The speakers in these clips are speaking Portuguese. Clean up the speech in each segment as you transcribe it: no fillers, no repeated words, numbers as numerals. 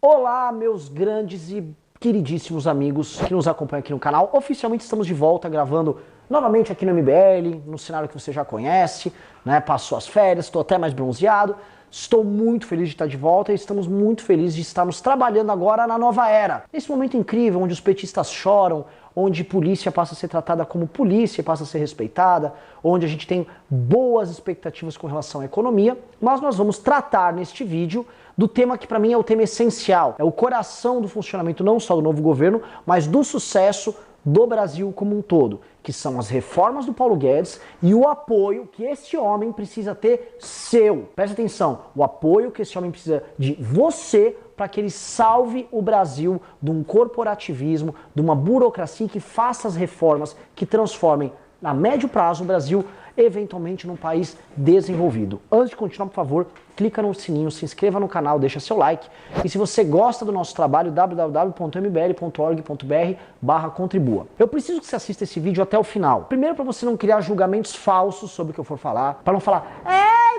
Olá, meus grandes e queridíssimos amigos que nos acompanham aqui no canal. Oficialmente estamos de volta gravando novamente aqui no MBL, no cenário que você já conhece, né? Passou as férias, estou até mais bronzeado. Estou muito feliz de estar de volta e estamos muito felizes de estarmos trabalhando agora na nova era. Nesse momento incrível, onde os petistas choram, onde polícia passa a ser tratada como polícia e passa a ser respeitada, onde a gente tem boas expectativas com relação à economia, mas nós vamos tratar neste vídeo do tema que para mim é o tema essencial, é o coração do funcionamento não só do novo governo, mas do sucesso do Brasil como um todo, que são as reformas do Paulo Guedes e o apoio que esse homem precisa ter seu. Presta atenção, o apoio que esse homem precisa de você para que ele salve o Brasil de um corporativismo, de uma burocracia que faça as reformas que transformem, a médio prazo, o Brasil eventualmente num país desenvolvido. Antes de continuar, por favor, clica no sininho, se inscreva no canal, deixa seu like. E se você gosta do nosso trabalho, www.mbl.org.br/contribua. Eu preciso que você assista esse vídeo até o final. Primeiro, para você não criar julgamentos falsos sobre o que eu for falar, para não falar,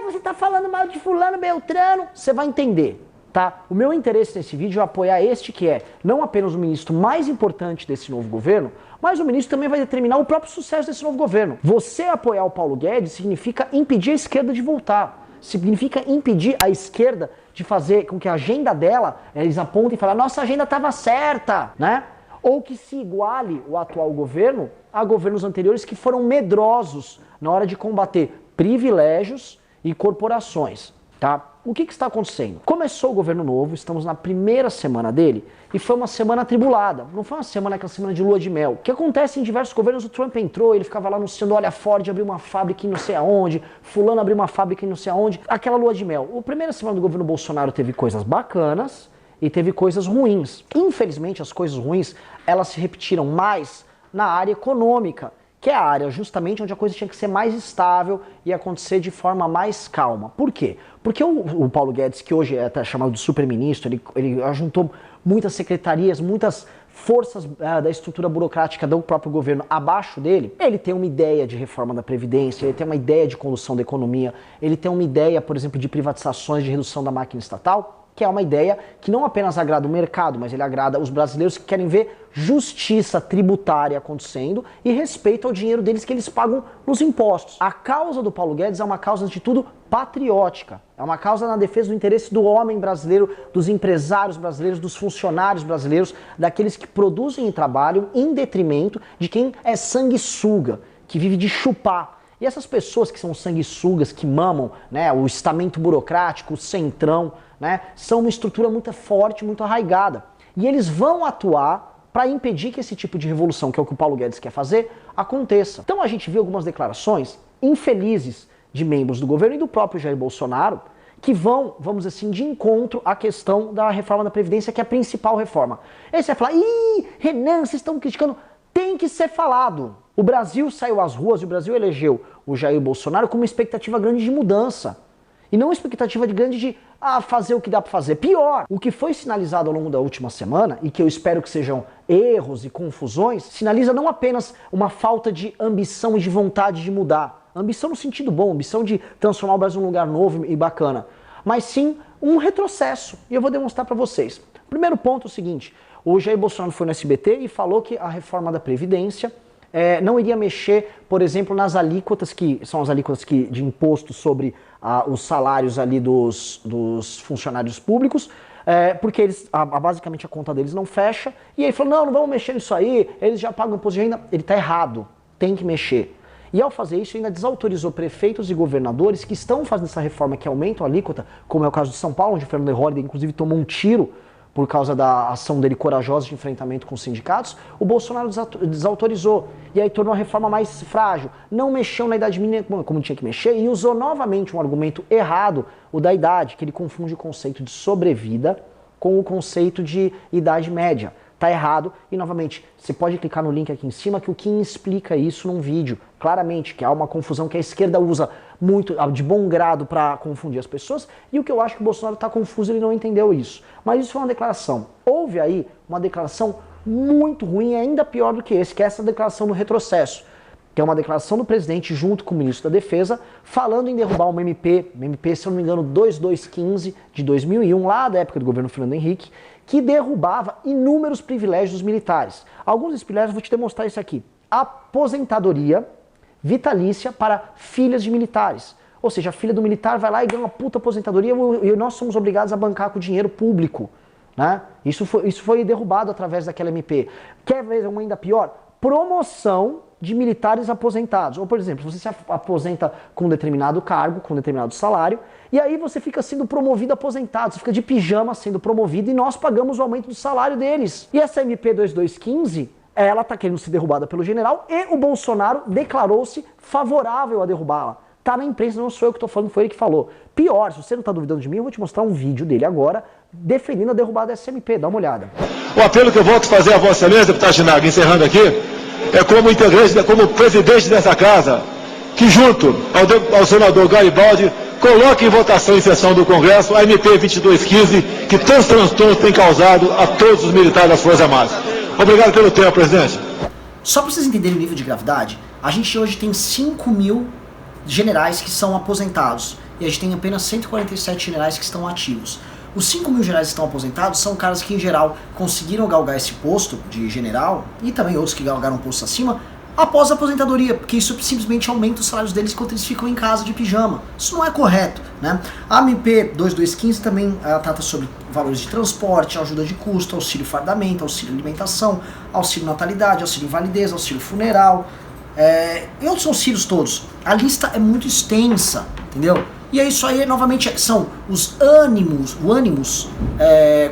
você tá falando mal de fulano, beltrano. Você vai entender. Tá? O meu interesse nesse vídeo é apoiar este que é não apenas o ministro mais importante desse novo governo, mas o ministro também vai determinar o próprio sucesso desse novo governo. Você apoiar o Paulo Guedes significa impedir a esquerda de voltar. Significa impedir a esquerda de fazer com que a agenda dela, eles apontem e falem, nossa agenda estava certa, né? Ou que se iguale o atual governo a governos anteriores que foram medrosos na hora de combater privilégios e corporações. Tá? O que está acontecendo? Começou o governo novo, estamos na primeira semana dele e foi uma semana atribulada. Não foi uma semana, aquela semana de lua de mel. O que acontece em diversos governos, o Trump entrou, ele ficava lá anunciando, olha, a Ford abriu uma fábrica em não sei aonde, fulano abriu uma fábrica em não sei aonde, aquela lua de mel. A primeira semana do governo Bolsonaro teve coisas bacanas e teve coisas ruins. Infelizmente, as coisas ruins, elas se repetiram mais na área econômica, que é a área justamente onde a coisa tinha que ser mais estável e acontecer de forma mais calma. Por quê? Porque o Paulo Guedes, que hoje é até chamado de super-ministro, ele ajuntou muitas secretarias, muitas forças da estrutura burocrática do próprio governo abaixo dele. Ele tem uma ideia de reforma da Previdência, ele tem uma ideia de condução da economia, ele tem uma ideia, por exemplo, de privatizações, de redução da máquina estatal, que é uma ideia que não apenas agrada o mercado, mas ele agrada os brasileiros que querem ver justiça tributária acontecendo e respeito ao dinheiro deles que eles pagam nos impostos. A causa do Paulo Guedes é uma causa, antes de tudo, patriótica. É uma causa na defesa do interesse do homem brasileiro, dos empresários brasileiros, dos funcionários brasileiros, daqueles que produzem e trabalham em detrimento de quem é sanguessuga, que vive de chupar. E essas pessoas que são sanguessugas, que mamam, né, o estamento burocrático, o centrão, né, são uma estrutura muito forte, muito arraigada. E eles vão atuar para impedir que esse tipo de revolução, que é o que o Paulo Guedes quer fazer, aconteça. Então a gente viu algumas declarações infelizes de membros do governo e do próprio Jair Bolsonaro, que vão, vamos dizer assim, de encontro à questão da reforma da Previdência, que é a principal reforma. Aí você vai falar, Renan, vocês estão criticando. Tem que ser falado. O Brasil saiu às ruas e o Brasil elegeu o Jair Bolsonaro com uma expectativa grande de mudança. E não uma expectativa grande de fazer o que dá para fazer. Pior, o que foi sinalizado ao longo da última semana, e que eu espero que sejam erros e confusões, sinaliza não apenas uma falta de ambição e de vontade de mudar. Ambição no sentido bom, ambição de transformar o Brasil num lugar novo e bacana. Mas sim um retrocesso. E eu vou demonstrar para vocês. Primeiro ponto é o seguinte, o Jair Bolsonaro foi no SBT e falou que a reforma da Previdência não iria mexer, por exemplo, nas alíquotas, que são as alíquotas de imposto sobre os salários ali dos funcionários públicos, porque eles, basicamente a conta deles não fecha, e ele falou, não vamos mexer nisso aí, eles já pagam imposto de renda. Ele está errado, tem que mexer. E ao fazer isso, ainda desautorizou prefeitos e governadores que estão fazendo essa reforma que aumenta a alíquota, como é o caso de São Paulo, onde o Fernando Holliday, inclusive, tomou um tiro por causa da ação dele corajosa de enfrentamento com os sindicatos. O Bolsonaro desautorizou e aí tornou a reforma mais frágil. Não mexeu na idade mínima como tinha que mexer e usou novamente um argumento errado, o da idade, que ele confunde o conceito de sobrevida com o conceito de idade média. Tá errado e, novamente, você pode clicar no link aqui em cima que o Kim explica isso num vídeo, claramente, que há uma confusão que a esquerda usa muito, de bom grado, para confundir as pessoas, e o que eu acho que o Bolsonaro está confuso, ele não entendeu isso. Mas isso foi uma declaração. Houve aí uma declaração muito ruim, ainda pior do que esse, que é essa declaração do retrocesso. que é uma declaração do presidente junto com o ministro da Defesa, falando em derrubar uma MP, se eu não me engano, 2215 de 2001, lá da época do governo Fernando Henrique, que derrubava inúmeros privilégios dos militares. Alguns desses privilégios, vou te demonstrar isso aqui. Aposentadoria vitalícia para filhas de militares. Ou seja, a filha do militar vai lá e ganha uma puta aposentadoria e nós somos obrigados a bancar com dinheiro público. Né? Isso foi derrubado através daquela MP. Quer ver uma ainda pior? Promoção de militares aposentados. Ou, por exemplo, você se aposenta com um determinado cargo, com um determinado salário, e aí você fica sendo promovido aposentado, você fica de pijama sendo promovido e nós pagamos o aumento do salário deles. E essa MP 2215, ela está querendo ser derrubada pelo general e o Bolsonaro declarou-se favorável a derrubá-la. Tá na imprensa, não sou eu que estou falando, foi ele que falou. Pior, se você não está duvidando de mim, eu vou te mostrar um vídeo dele agora defendendo a derrubada dessa MP, dá uma olhada. O apelo que eu volto a fazer a Vossa Excelência, deputado Chinaglia, encerrando aqui, é como integrante, como presidente dessa casa, que junto ao senador Garibaldi, coloque em votação em sessão do Congresso a MP 2215, que tantos transtornos tem causado a todos os militares das Forças Armadas. Obrigado pelo tempo, presidente. Só para vocês entenderem o nível de gravidade, a gente hoje tem 5 mil generais que são aposentados e a gente tem apenas 147 generais que estão ativos. Os 5 mil generais que estão aposentados são caras que, em geral, conseguiram galgar esse posto de general e também outros que galgaram um posto acima após a aposentadoria, porque isso simplesmente aumenta os salários deles enquanto eles ficam em casa de pijama. Isso não é correto, né? A MP 2215 também trata sobre valores de transporte, ajuda de custo, auxílio fardamento, auxílio alimentação, auxílio natalidade, auxílio invalidez, auxílio funeral, e outros auxílios todos. A lista é muito extensa, entendeu? E é isso aí, novamente, são os ânimos, o ânimos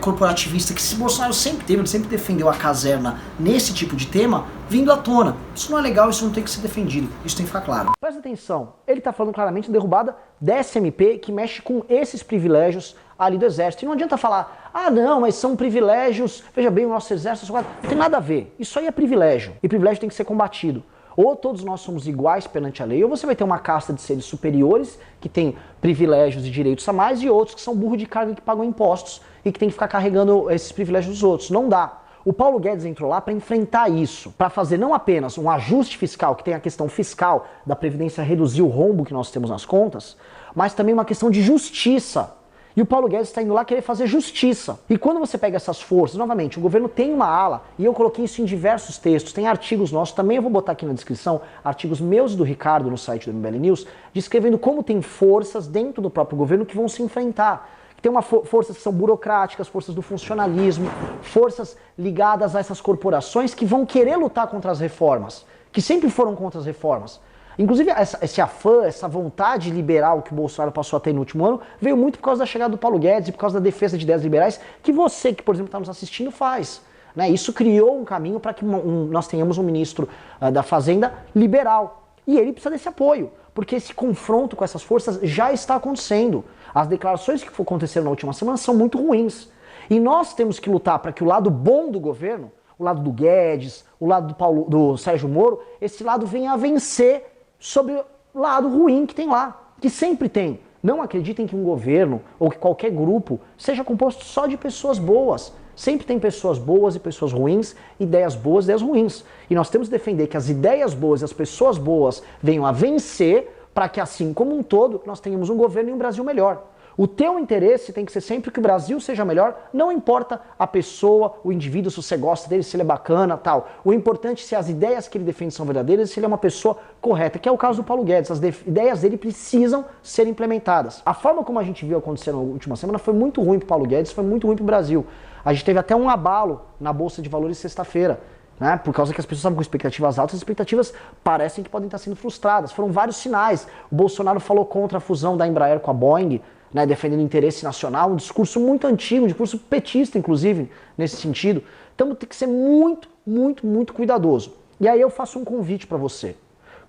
corporativista que esse Bolsonaro sempre teve, ele sempre defendeu a caserna nesse tipo de tema, vindo à tona. Isso não é legal, isso não tem que ser defendido, isso tem que ficar claro. Presta atenção, ele está falando claramente da derrubada dessa MP que mexe com esses privilégios ali do Exército. E não adianta falar, ah não, mas são privilégios, veja bem, o nosso Exército, não tem nada a ver. Isso aí é privilégio, e privilégio tem que ser combatido. Ou todos nós somos iguais perante a lei, ou você vai ter uma casta de seres superiores que tem privilégios e direitos a mais e outros que são burro de carga que pagam impostos e que tem que ficar carregando esses privilégios dos outros. Não dá. O Paulo Guedes entrou lá para enfrentar isso, para fazer não apenas um ajuste fiscal, que tem a questão fiscal da Previdência reduzir o rombo que nós temos nas contas, mas também uma questão de justiça. E o Paulo Guedes está indo lá querer fazer justiça. E quando você pega essas forças, novamente, o governo tem uma ala, e eu coloquei isso em diversos textos, tem artigos nossos, também eu vou botar aqui na descrição, artigos meus e do Ricardo no site do MBL News, descrevendo como tem forças dentro do próprio governo que vão se enfrentar. Tem forças que são burocráticas, forças do funcionalismo, forças ligadas a essas corporações que vão querer lutar contra as reformas, que sempre foram contra as reformas. Inclusive, esse afã, essa vontade liberal que o Bolsonaro passou a ter no último ano, veio muito por causa da chegada do Paulo Guedes e por causa da defesa de ideias liberais que você, que por exemplo está nos assistindo, faz. Né? Isso criou um caminho para que nós tenhamos um ministro da Fazenda liberal. E ele precisa desse apoio, porque esse confronto com essas forças já está acontecendo. As declarações que aconteceram na última semana são muito ruins. E nós temos que lutar para que o lado bom do governo, o lado do Guedes, o lado do Sérgio Moro, esse lado venha a vencer sobre o lado ruim que tem lá, que sempre tem. Não acreditem que um governo ou que qualquer grupo seja composto só de pessoas boas. Sempre tem pessoas boas e pessoas ruins, ideias boas e ideias ruins. E nós temos que defender que as ideias boas e as pessoas boas venham a vencer para que, assim como um todo, nós tenhamos um governo e um Brasil melhor. O teu interesse tem que ser sempre que o Brasil seja melhor, não importa a pessoa, o indivíduo, se você gosta dele, se ele é bacana, tal. O importante é se as ideias que ele defende são verdadeiras e se ele é uma pessoa correta, que é o caso do Paulo Guedes. As ideias dele precisam ser implementadas. A forma como a gente viu acontecer na última semana foi muito ruim para o Paulo Guedes, foi muito ruim para o Brasil. A gente teve até um abalo na Bolsa de Valores sexta-feira, né? Por causa que as pessoas estavam com expectativas altas, as expectativas parecem que podem estar sendo frustradas. Foram vários sinais. O Bolsonaro falou contra a fusão da Embraer com a Boeing, né, defendendo o interesse nacional, um discurso muito antigo, um discurso petista, inclusive, nesse sentido. Então tem que ser muito, muito, muito cuidadoso. E aí eu faço um convite para você.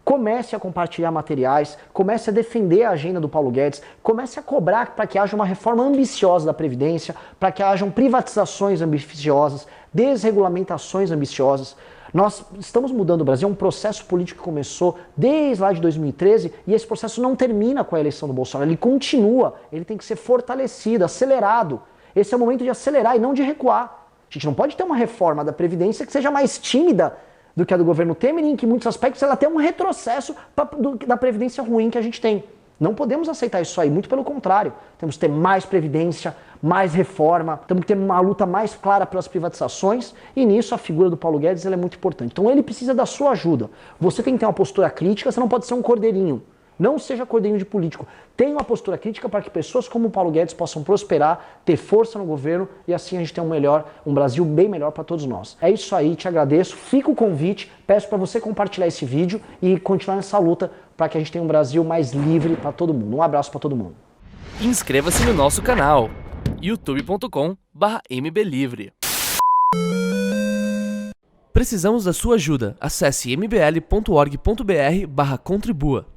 Comece a compartilhar materiais, comece a defender a agenda do Paulo Guedes, comece a cobrar para que haja uma reforma ambiciosa da Previdência, para que hajam privatizações ambiciosas, desregulamentações ambiciosas. Nós estamos mudando o Brasil, é um processo político que começou desde lá de 2013 e esse processo não termina com a eleição do Bolsonaro, ele continua, ele tem que ser fortalecido, acelerado. Esse é o momento de acelerar e não de recuar. A gente não pode ter uma reforma da Previdência que seja mais tímida do que a do governo Temer e em que, em muitos aspectos, ela tem um retrocesso da Previdência ruim que a gente tem. Não podemos aceitar isso aí, muito pelo contrário. Temos que ter mais Previdência, mais reforma, temos que ter uma luta mais clara pelas privatizações, e nisso a figura do Paulo Guedes ela é muito importante. Então ele precisa da sua ajuda. Você tem que ter uma postura crítica, você não pode ser um cordeirinho. Não seja cordeirinho de político. Tenha uma postura crítica para que pessoas como o Paulo Guedes possam prosperar, ter força no governo e assim a gente ter um Brasil bem melhor para todos nós. É isso aí, te agradeço. Fica o convite, peço para você compartilhar esse vídeo e continuar nessa luta para que a gente tenha um Brasil mais livre para todo mundo. Um abraço para todo mundo. Inscreva-se no nosso canal youtube.com/mblivre. Precisamos da sua ajuda. Acesse mbl.org.br/contribua.